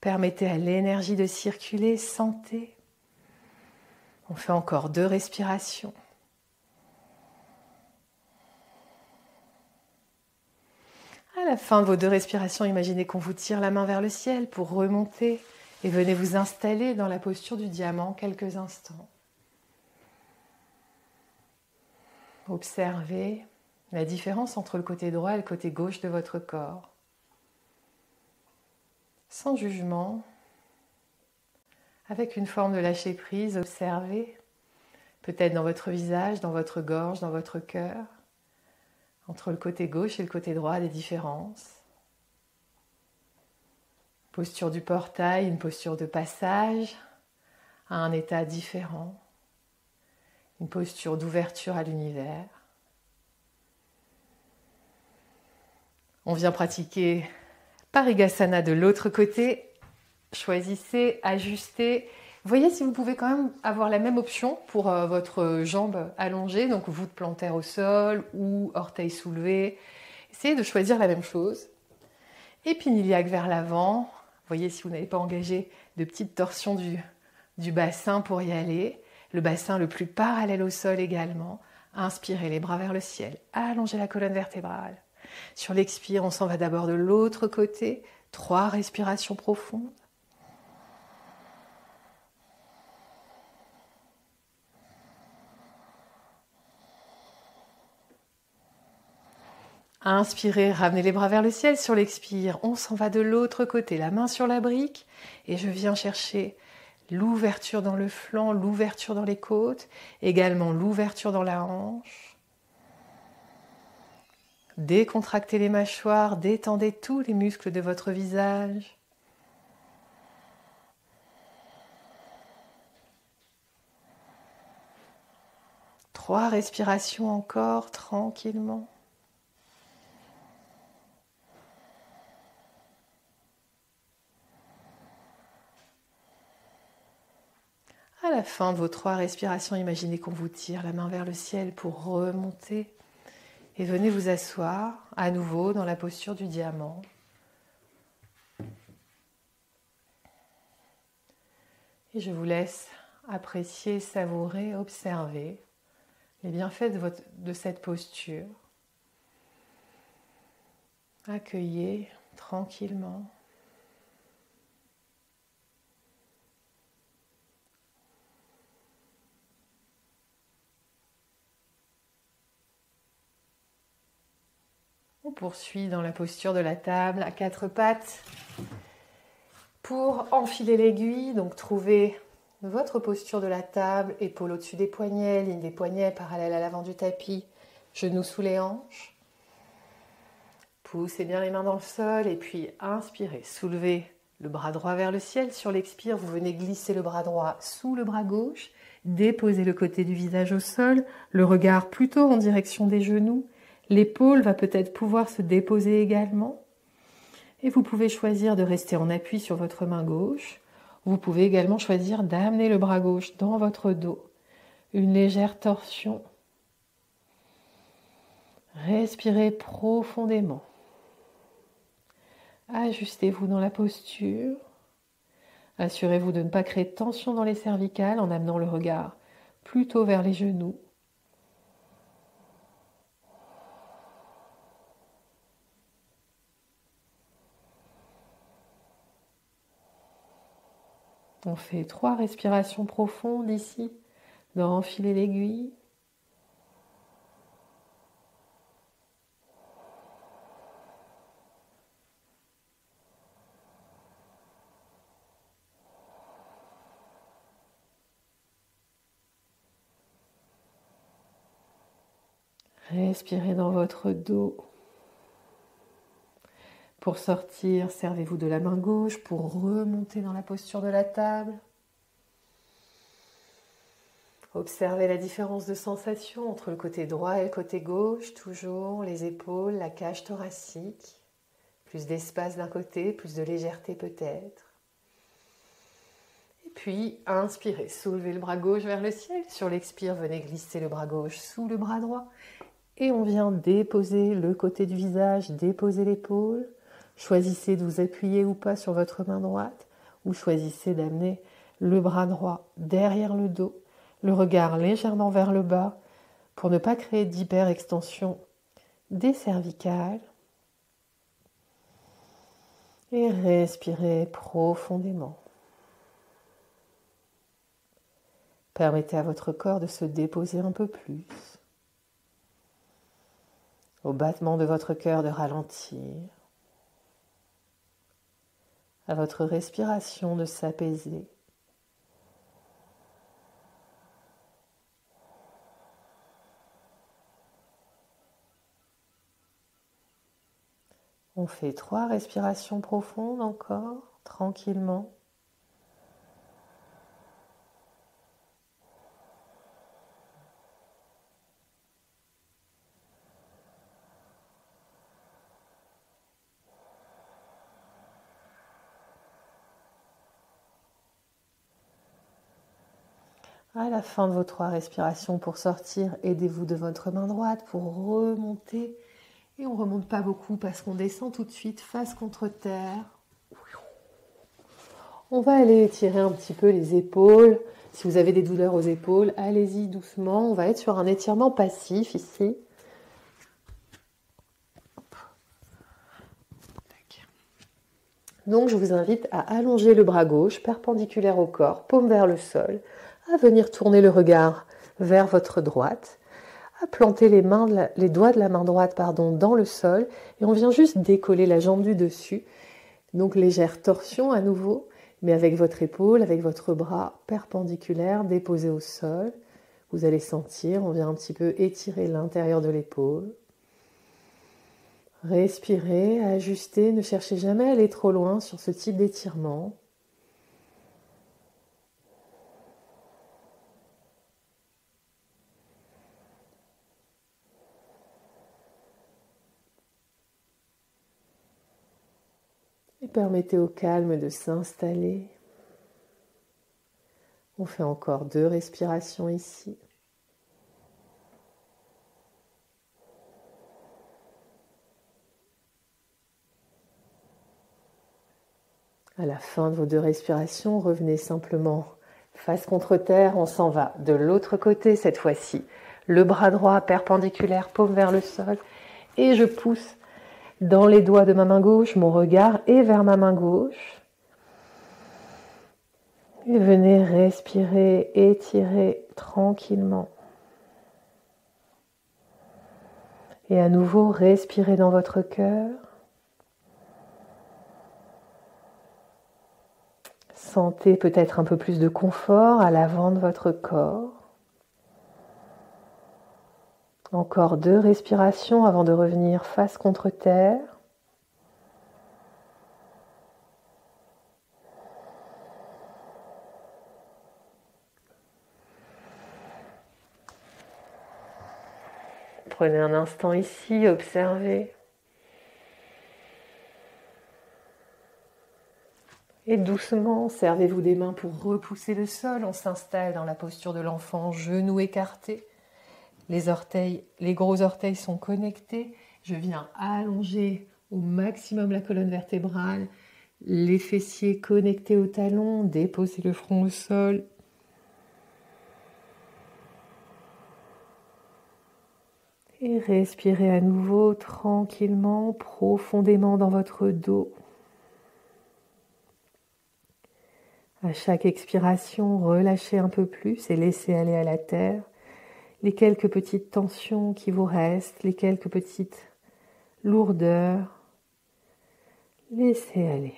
Permettez à l'énergie de circuler, sentez. On fait encore 2 respirations. À la fin de vos 2 respirations, imaginez qu'on vous tire la main vers le ciel pour remonter et venez vous installer dans la posture du diamant quelques instants. Observez la différence entre le côté droit et le côté gauche de votre corps. Sans jugement, avec une forme de lâcher prise, observez, peut-être dans votre visage, dans votre gorge, dans votre cœur, entre le côté gauche et le côté droit, des différences. Posture du portail, une posture de passage à un état différent. Une posture d'ouverture à l'univers. On vient pratiquer Parigasana de l'autre côté. Choisissez, ajustez. Voyez si vous pouvez quand même avoir la même option pour votre jambe allongée, donc voûte plantaire au sol ou orteils soulevés. Essayez de choisir la même chose. Épines iliaques vers l'avant. Voyez si vous n'avez pas engagé de petites torsions du bassin pour y aller. Le bassin le plus parallèle au sol également. Inspirez les bras vers le ciel. Allongez la colonne vertébrale. Sur l'expire, on s'en va d'abord de l'autre côté. 3 respirations profondes. Inspirez, ramenez les bras vers le ciel. Sur l'expire, on s'en va de l'autre côté. La main sur la brique. Et je viens chercher l'ouverture dans le flanc, l'ouverture dans les côtes, également l'ouverture dans la hanche. Décontractez les mâchoires, détendez tous les muscles de votre visage. Trois respirations encore, tranquillement. À la fin de vos 3 respirations, imaginez qu'on vous tire la main vers le ciel pour remonter. Et venez vous asseoir à nouveau dans la posture du diamant. Et je vous laisse apprécier, savourer, observer les bienfaits de cette posture. Accueillez tranquillement. On poursuit dans la posture de la table à 4 pattes. Pour enfiler l'aiguille, donc trouvez votre posture de la table, épaules au-dessus des poignets, ligne des poignets parallèle à l'avant du tapis, genoux sous les hanches. Poussez bien les mains dans le sol et puis inspirez, soulevez le bras droit vers le ciel. Sur l'expire, vous venez glisser le bras droit sous le bras gauche déposez le côté du visage au sol, le regard plutôt en direction des genoux. L'épaule va peut-être pouvoir se déposer également. Et vous pouvez choisir de rester en appui sur votre main gauche. Vous pouvez également choisir d'amener le bras gauche dans votre dos. Une légère torsion. Respirez profondément. Ajustez-vous dans la posture. Assurez-vous de ne pas créer de tension dans les cervicales en amenant le regard plutôt vers les genoux. On fait 3 respirations profondes ici, d'enfiler l'aiguille. Respirez dans votre dos. Pour sortir, servez-vous de la main gauche pour remonter dans la posture de la table. Observez la différence de sensation entre le côté droit et le côté gauche, toujours les épaules, la cage thoracique. Plus d'espace d'un côté, plus de légèreté peut-être. Et puis, inspirez, soulevez le bras gauche vers le ciel. Sur l'expire, venez glisser le bras gauche sous le bras droit. Et on vient déposer le côté du visage, déposer l'épaule. Choisissez de vous appuyer ou pas sur votre main droite, ou choisissez d'amener le bras droit derrière le dos, le regard légèrement vers le bas, pour ne pas créer d'hyperextension des cervicales. Et respirez profondément. Permettez à votre corps de se déposer un peu plus. Au battement de votre cœur de ralentir. À votre respiration de s'apaiser. On fait 3 respirations profondes encore, tranquillement. À la fin de vos 3 respirations pour sortir, aidez-vous de votre main droite pour remonter. Et on ne remonte pas beaucoup parce qu'on descend tout de suite face contre terre. On va aller étirer un petit peu les épaules. Si vous avez des douleurs aux épaules, allez-y doucement. On va être sur un étirement passif ici. Donc je vous invite à allonger le bras gauche perpendiculaire au corps, paume vers le sol, à venir tourner le regard vers votre droite, à planter les doigts de la main droite dans le sol, et on vient juste décoller la jambe du dessus. Donc légère torsion à nouveau, mais avec votre épaule, avec votre bras perpendiculaire déposé au sol. Vous allez sentir, on vient un petit peu étirer l'intérieur de l'épaule. Respirez, ajustez, ne cherchez jamais à aller trop loin sur ce type d'étirement. Et permettez au calme de s'installer. On fait encore 2 respirations ici. À la fin de vos 2 respirations, revenez simplement face contre terre. On s'en va de l'autre côté cette fois-ci. Le bras droit perpendiculaire, paume vers le sol. Et je pousse dans les doigts de ma main gauche, mon regard est vers ma main gauche. Et venez respirer, étirer tranquillement. Et à nouveau, respirez dans votre cœur. Sentez peut-être un peu plus de confort à l'avant de votre corps. Encore 2 respirations avant de revenir face contre terre. Prenez un instant ici, observez. Et doucement, servez-vous des mains pour repousser le sol. On s'installe dans la posture de l'enfant, genoux écartés. Les gros orteils sont connectés. Je viens allonger au maximum la colonne vertébrale. Les fessiers connectés au talon. Déposez le front au sol. Et respirez à nouveau tranquillement, profondément dans votre dos. À chaque expiration, relâchez un peu plus et laissez aller à la terre les quelques petites tensions qui vous restent, les quelques petites lourdeurs. Laissez aller.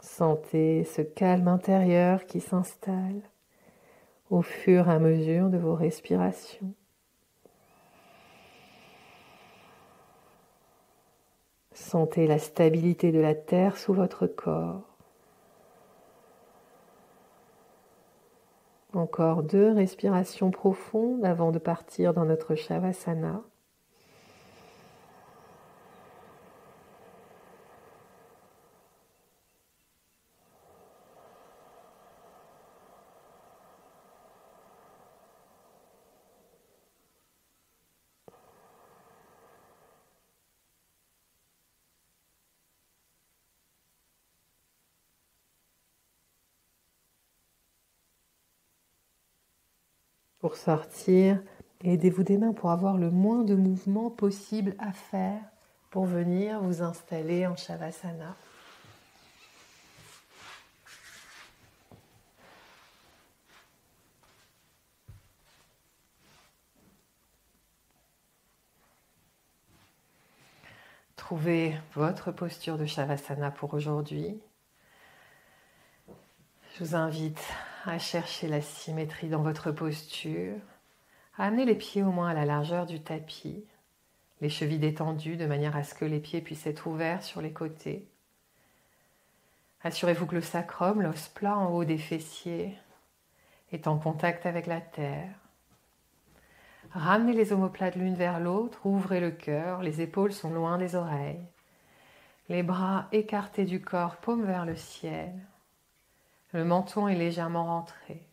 Sentez ce calme intérieur qui s'installe au fur et à mesure de vos respirations. Sentez la stabilité de la terre sous votre corps. Encore 2 respirations profondes avant de partir dans notre Shavasana. Pour sortir, aidez-vous des mains pour avoir le moins de mouvements possible à faire pour venir vous installer en Shavasana. Trouvez votre posture de Shavasana pour aujourd'hui. Je vous invite à chercher la symétrie dans votre posture, à amener les pieds au moins à la largeur du tapis, les chevilles détendues de manière à ce que les pieds puissent être ouverts sur les côtés. Assurez-vous que le sacrum, l'os plat en haut des fessiers, est en contact avec la terre. Ramenez les omoplates l'une vers l'autre, ouvrez le cœur, les épaules sont loin des oreilles. Les bras écartés du corps, paume vers le ciel. Le menton est légèrement rentré.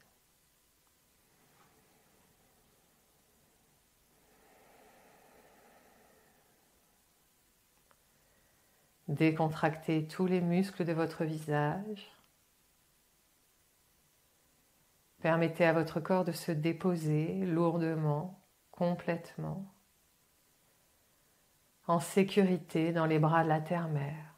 Décontractez tous les muscles de votre visage. Permettez à votre corps de se déposer lourdement, complètement, en sécurité dans les bras de la terre-mère.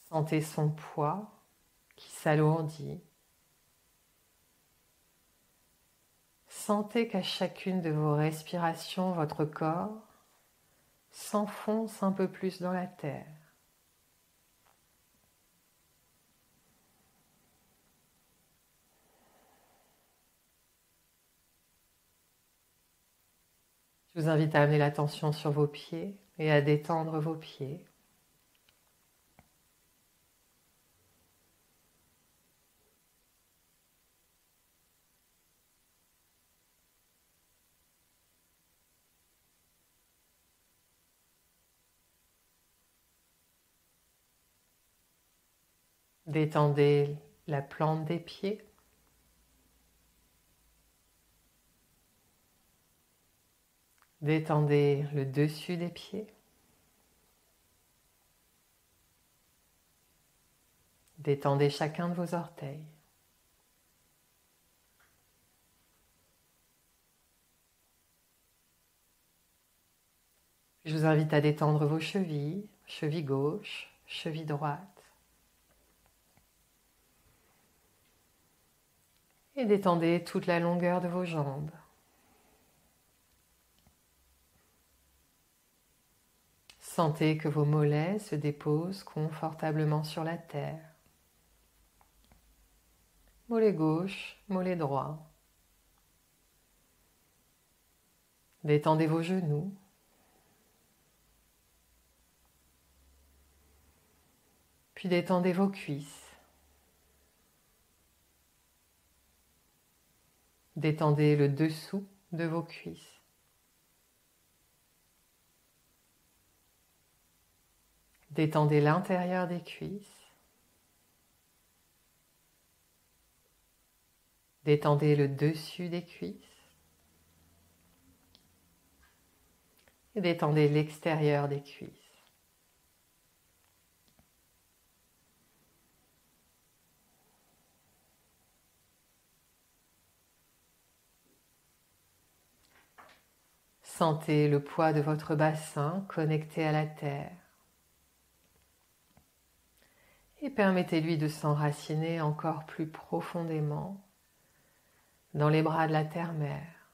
Sentez son poids qui s'alourdit. Sentez qu'à chacune de vos respirations, votre corps s'enfonce un peu plus dans la terre. Je vous invite à amener l'attention sur vos pieds et à détendre vos pieds. Détendez la plante des pieds. Détendez le dessus des pieds. Détendez chacun de vos orteils. Je vous invite à détendre vos chevilles, cheville gauche, cheville droite. Et détendez toute la longueur de vos jambes. Sentez que vos mollets se déposent confortablement sur la terre. Mollet gauche, mollet droit. Détendez vos genoux. Puis détendez vos cuisses. Détendez le dessous de vos cuisses. Détendez l'intérieur des cuisses. Détendez le dessus des cuisses. Et détendez l'extérieur des cuisses. Sentez le poids de votre bassin connecté à la terre. Et permettez-lui de s'enraciner encore plus profondément dans les bras de la terre-mère.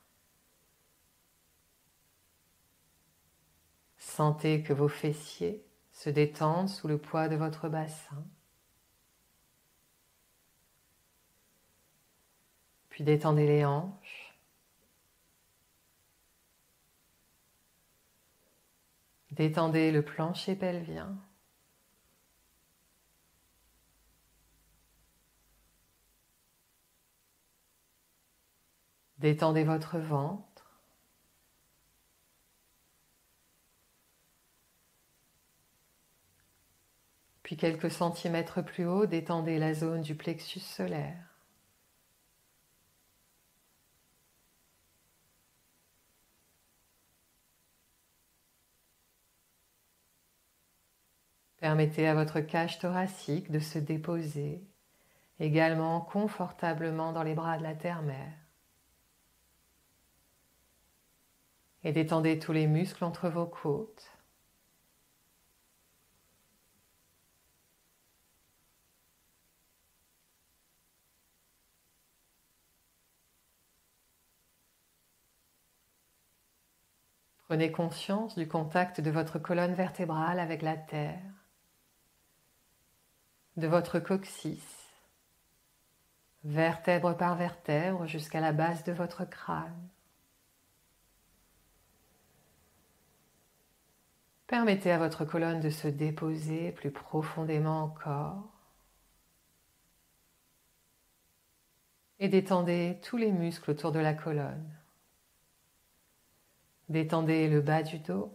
Sentez que vos fessiers se détendent sous le poids de votre bassin. Puis détendez les hanches. Détendez le plancher pelvien. Détendez votre ventre. Puis quelques centimètres plus haut, détendez la zone du plexus solaire. Permettez à votre cage thoracique de se déposer également confortablement dans les bras de la terre-mère. Et détendez tous les muscles entre vos côtes. Prenez conscience du contact de votre colonne vertébrale avec la terre, de votre coccyx, vertèbre par vertèbre jusqu'à la base de votre crâne. Permettez à votre colonne de se déposer plus profondément encore et détendez tous les muscles autour de la colonne. Détendez le bas du dos.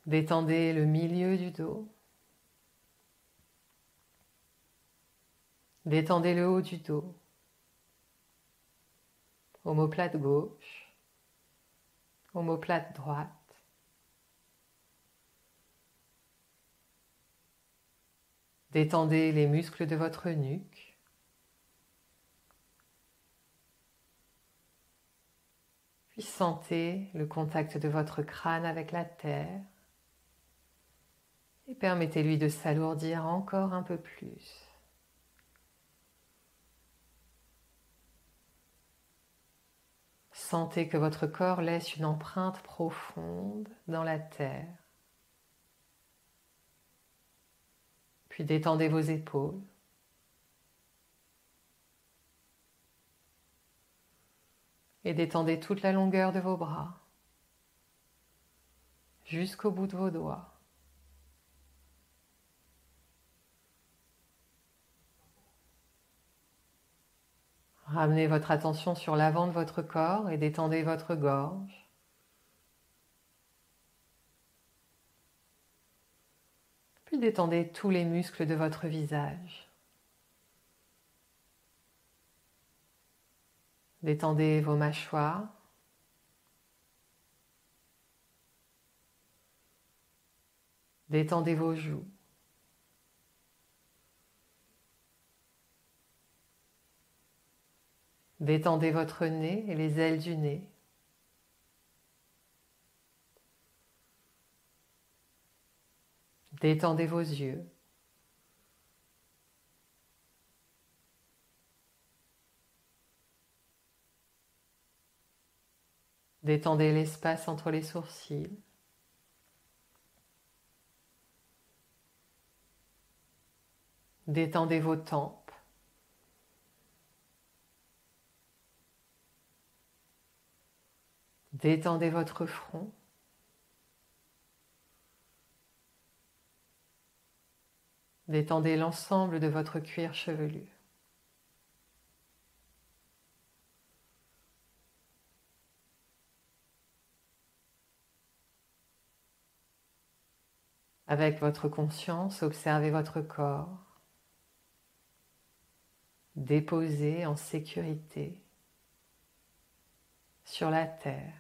Détendez le milieu du dos. Détendez le haut du dos. Omoplate gauche. Omoplate droite. Détendez les muscles de votre nuque. Puis sentez le contact de votre crâne avec la terre et permettez-lui de s'alourdir encore un peu plus. Sentez que votre corps laisse une empreinte profonde dans la terre. Puis détendez vos épaules. Et détendez toute la longueur de vos bras, jusqu'au bout de vos doigts. Ramenez votre attention sur l'avant de votre corps et détendez votre gorge. Puis détendez tous les muscles de votre visage. Détendez vos mâchoires. Détendez vos joues. Détendez votre nez et les ailes du nez. Détendez vos yeux. Détendez l'espace entre les sourcils. Détendez vos tempes. Détendez votre front. Détendez l'ensemble de votre cuir chevelu. Avec votre conscience, observez votre corps, déposé en sécurité sur la terre.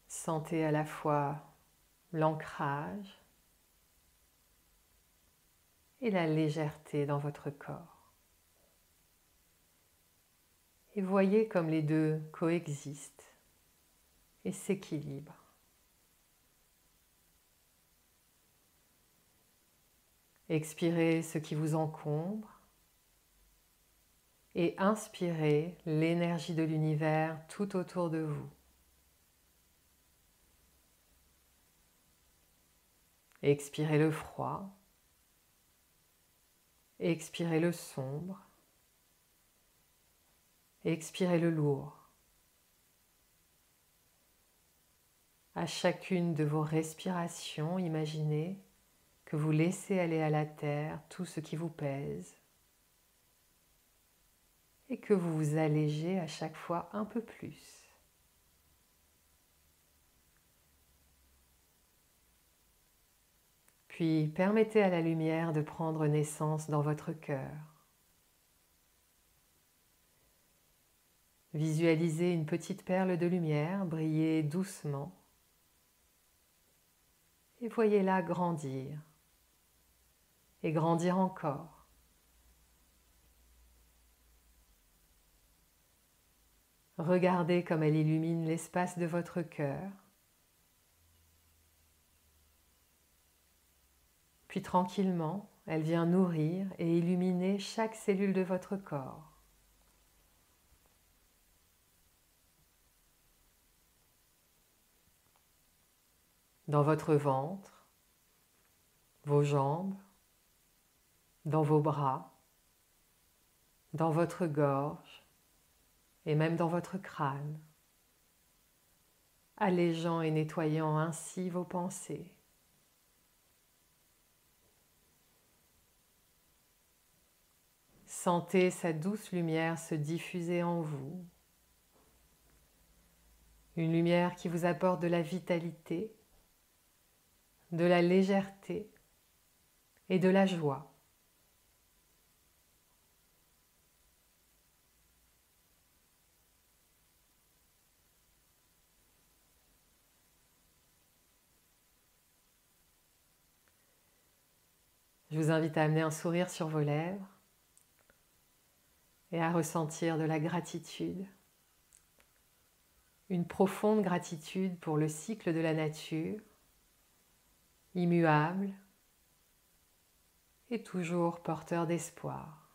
Sentez à la fois l'ancrage et la légèreté dans votre corps. Et voyez comme les deux coexistent et s'équilibrent. Expirez ce qui vous encombre et inspirez l'énergie de l'univers tout autour de vous. Expirez le froid, expirez le sombre, expirez le lourd. À chacune de vos respirations, imaginez que vous laissez aller à la terre tout ce qui vous pèse et que vous vous allégez à chaque fois un peu plus. Puis permettez à la lumière de prendre naissance dans votre cœur. Visualisez une petite perle de lumière briller doucement et voyez-la grandir et grandir encore. Regardez comme elle illumine l'espace de votre cœur. Puis tranquillement, elle vient nourrir et illuminer chaque cellule de votre corps. Dans votre ventre, vos jambes, dans vos bras, dans votre gorge et même dans votre crâne, allégeant et nettoyant ainsi vos pensées. Sentez sa douce lumière se diffuser en vous, une lumière qui vous apporte de la vitalité, de la légèreté et de la joie. Je vous invite à amener un sourire sur vos lèvres et à ressentir de la gratitude, une profonde gratitude pour le cycle de la nature, immuable et toujours porteur d'espoir.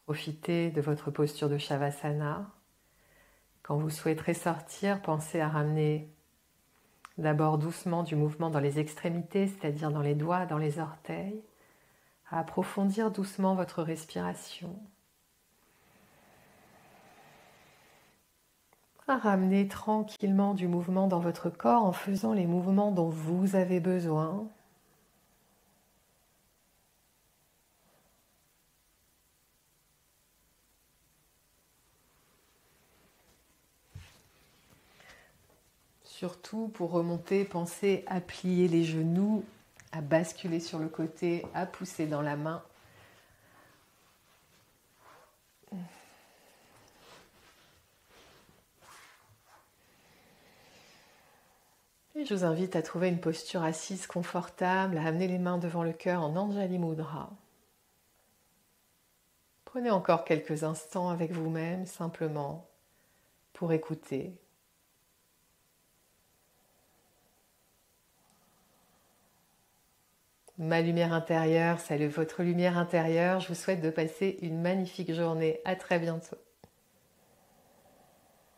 Profitez de votre posture de Shavasana. Quand vous souhaiterez sortir, pensez à ramener d'abord doucement du mouvement dans les extrémités, c'est-à-dire dans les doigts, dans les orteils, à approfondir doucement votre respiration, à ramener tranquillement du mouvement dans votre corps en faisant les mouvements dont vous avez besoin. Surtout pour remonter, pensez à plier les genoux, à basculer sur le côté, à pousser dans la main. Et je vous invite à trouver une posture assise confortable, à amener les mains devant le cœur en Anjali Mudra. Prenez encore quelques instants avec vous-même, simplement pour écouter. ma lumière intérieure, celle de votre lumière intérieure. Je vous souhaite de passer une magnifique journée. À très bientôt.